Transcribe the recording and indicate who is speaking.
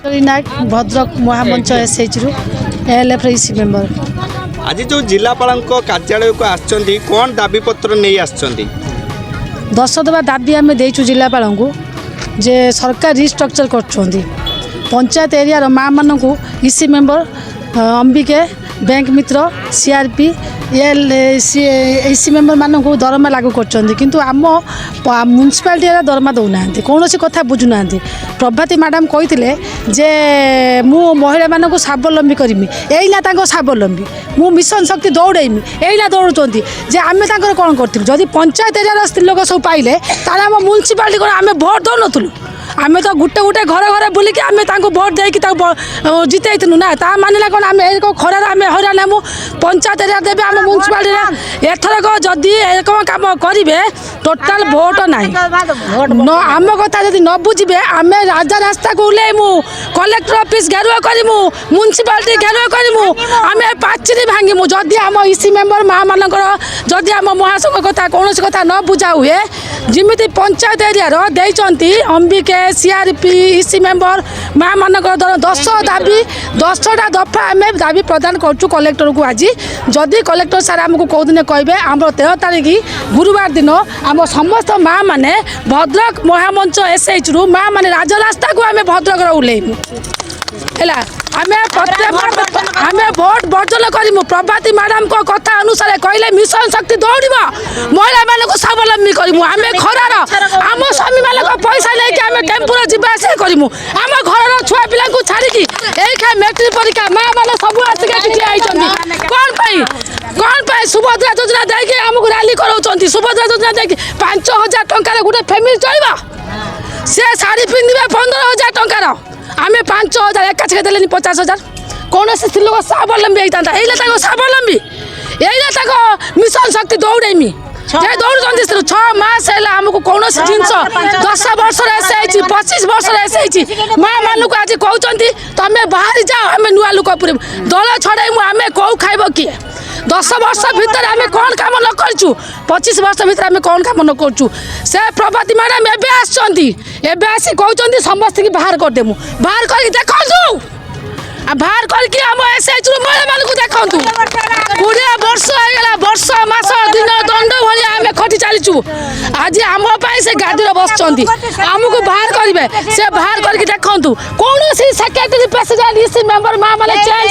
Speaker 1: नायक भद्रक महामंच SH रु ALF इसी member.
Speaker 2: आज जो जिलापाल कार्यालय को आछंती कौन दाबी पत्र नहीं आछंती?
Speaker 1: 10 दबा दाबी आम देचु जिलापाल को जे सरकार रिस्ट्रक्चर कर पंचायत एरिया माँ मान को इसी मेंबर अंबिके बैंक मित्र सीआरपी इसी मेंबर मान को दरमा लागू कर आम म्यूनिसिपालिटी दरमा दौना कौन कथा बुझुना। प्रभाती मैडम कहते जे मु महिला मान को स्वावलम्बी करमी एना स्वावलम्बी मु मिशन शक्ति दौड़ेमी एना दौड़ुं जे आम कौन करूँ जदि पंचायत एरिया स्त्री लोक सब पाइले आम म्यूनिसिपालिटी को आम भोट दौ नु आम तो गोटे गोटे घर घर बुलिक आम भोट देकी जितु ना ता मानला कौन आम खरार आम हईरान आम पंचायत एरिया देवे आम म्यूनिसिपालिटी एथरक जदि एक कम करेंगे टोटाल भोट ना आम कथा जब न बुझे आम राजा रास्ता को ओह्लैमु कलेक्टर ऑफिस घेरुआ करमु म्यूनिसिपालिटी घेरुआ करमु आम पाचेरी भांगीमु जदि आम इसी मेंबर माँ मानकर जदि आम महासंघ कथा कौन कथा न बुझा हुए जमी पंचायत एरिया देती अंबिके सीआरपी इसी मेंबर माँ मानकर 10 दाबी 10टा दफा आम दाबी प्रदान करूँ कलेक्टर को। आज जदि कलेक्टर सार आमको कौ दिन कहे आम 13 तारीख गुरुवार दिन आम समस्त माँ मैंने भद्रक महामंच एसएच रु माँ मैंने राजरास्ता को आम भद्रक ओह्लैमु है आम भोट बर्जन करूँ। प्रभाती मैडम को कथा अनुसार कहले मिशन शक्ति दौड़ महिला मान को स्वावलम्बी करूँ आम खरार आम स्वामी मान पैसा लेकिन आम टेम्पुर जावास करूँ आम घर छुआ पिला छाड़ी यही मैट्रिक परीक्षा माँ मैंने सब आसिक कौन सुभद्रा योजना देखिए आमको रैली कराऊँ सुभद्रा योजना देखिए 5,000 टंकार गोटे फैमिली चलवा सी शाढ़ी पिंधे 15,000 टंकार आम 5,000 एकाचे देले 50,000 कौन स्त्री लोक स्वावलम्बी होता है स्वावलम्बी यही मिशन शक्ति दौड़ेमी दौड़ 6 मास है आमको कौन जिनस 10 वर्ष 25 वर्ष माँ मान को आज कहते तुम बाहर जाओ आम नुआ लोक पूरे दल छड़ाई आम कौ खाइब किए 10 वर्ष भितर आम कौन काम न करूँ 25 वर्ष भितर आम कौन काम न करूँ से प्रभाती मैडम एवं आसी कहते समस्त की बाहर करदेमु बाहर कर देखु बाहर करके आम एसएच रु महिला मान को देखु 20 वर्ष होगा वर्ष मास दिन दंड भाई आम खटी चलीचु आज आम से गाड़ी बस आमको बाहर करेंगे से बाहर करके देखु कौन सेक्रेटरी प्रेसिडेंट इसी मेंबर माँ मैंने चेंज